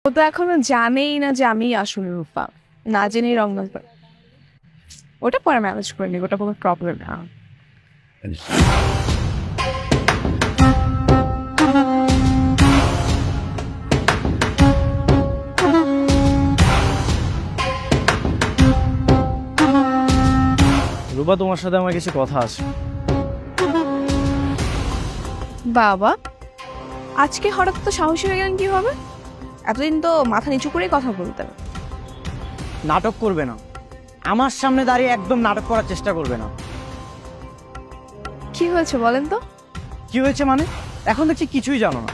ও তো এখনো জানেই না যে আমি আসলে রূপা, না জেনেই রং নাম্বার। ওটা পরে ম্যানেজ করে নি, ওটা কোনো প্রবলেম না। রূপা, তোমার সাথে আমার কিছু কথা আছে। বাবা, আজকে হঠাৎ তো সাহসী হয়ে গেলেন কিভাবে? এতদিন তো মাথা নিচু করেই কথা বলতেন। নাটক করবে না, আমার সামনে দাঁড়িয়ে একদম নাটক করার চেষ্টা করবে না। কি হয়েছে বলেন তো? কি হয়েছে মানে? এখন দেখছি কিছুই জানো না।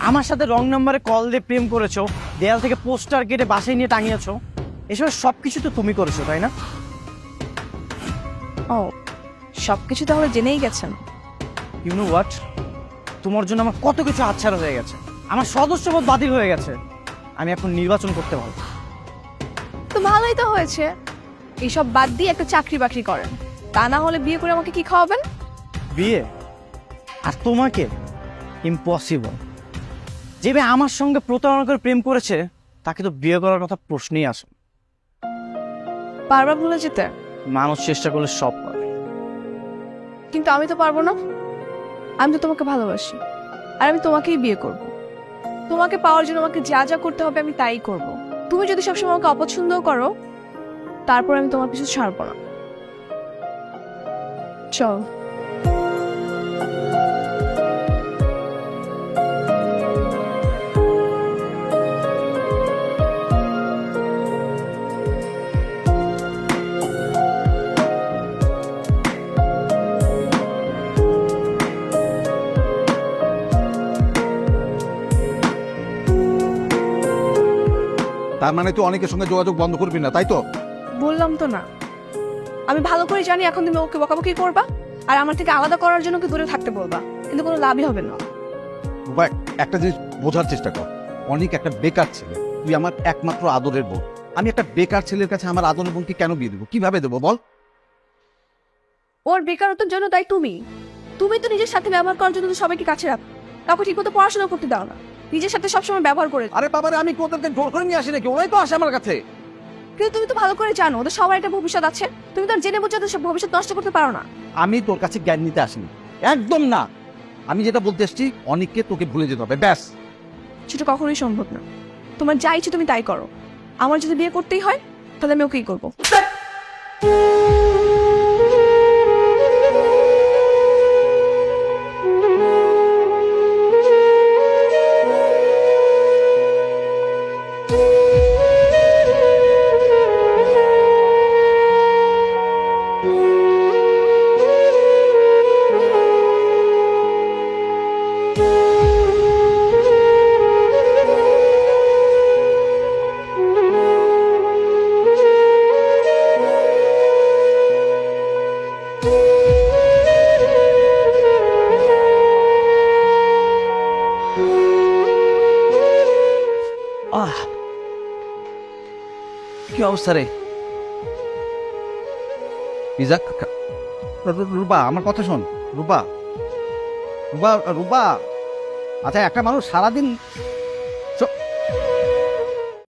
আমার সাথে রং নাম্বারে কল দিয়ে প্রেম করেছো, দেয়াল থেকে পোস্টার কেটে বাসায় নিয়ে টাঙিয়েছো, এসব সবকিছু তো তুমি করেছো, তাই না? ও, সবকিছু তাহলে জেনেই গেছেন। ইউ নো হোয়াট, তোমার জন্য আমার কত কিছু হাতছাড়া হয়ে গেছে, আমার সদস্যপদ বাতিল হয়ে গেছে। আমি এখন নির্বাচন করতে পারবো। তো ভালোই তো হয়েছে, এইসব বাদ দিয়ে একটা চাকরি বাকরি করেন, তা না হলে বিয়ে করে আমাকে কি খাওয়াবেন? বিয়ে? আর তোমাকে? ইম্পসিবল। যে মেয়ে আমার সঙ্গে প্রতারণা করে প্রেম করেছে তাকে তো বিয়ে করার কথা প্রশ্নই আসে না। বারবার ভুলে যেতে? মানুষ চেষ্টা করলে সব পারে। কিন্তু আমি তো পারবো না। আমি তো তোমাকে ভালোবাসি, আর আমি তোমাকেই বিয়ে করব। তোমাকে পাওয়ার জন্য আমাকে যা যা করতে হবে আমি তাই করব। তুমি যদি সবসময় আমাকে অপছন্দও করো, তারপর আমি তোমার পিছু ছাড়বো না। চল। তার মানে তুই অনেকের সঙ্গে যোগাযোগ বন্ধ করবি না, তাই তো? বললাম তো না, আমি ভালো করে জানি এখন তুমি ওকে বকাবকি করবা আর আমার থেকে আলাদা করার জন্য ওকে দূরে থাকতে বলবা, কিন্তু কোনো লাভই হবে না। রূপা, একটা জিনিস বোঝার চেষ্টা কর। অনেক একটা বেকার ছেলে, তুই আমার একমাত্র আদরের বোন। আমি একটা বেকার ছেলের কাছে আমার আদরের বোনকে কেন বিয়ে দেবো? কিভাবে দেবো বল? ওর বেকারত্বের জন্য তাই তুমি তুমি তো নিজের সাথে ব্যবহার করার জন্য তো সবাইকে কাছে রাখো, কাউকে ঠিক মতো পড়াশোনা করতে দাও না, নিজের সাথে সবসময় ব্যবহার করে। আরে বাবারে, আমি ওদেরকে জোর করে নিয়ে আসি নাকি? ওরাই তো আসে আমার কাছে। কিন্তু তুমি তো ভালো করে জানো ওদের সবার একটা ভবিষ্যৎ আছে, তুমি তো আর জেনে বুঝে ওদের সব ভবিষ্যৎ নষ্ট করতে পারো না। আমি তোর কাছে জ্ঞান নিতে আসিনি, একদম না। আমি যেটা বলতে এসেছি, অনেককে তোকে ভুলে যেতে হবে, ব্যাস। সেটা কখনোই সম্ভব না। তোমার যা ইচ্ছে তুমি তাই করো, আমার যদি বিয়ে করতেই হয় তাহলে আমি ওকেই করবো। আহ, কি অবস্থা রে? পিজা রূপা, আমার কথা শোন। রূপা, রূপা, রূপা। আচ্ছা, একটা মানুষ সারাদিন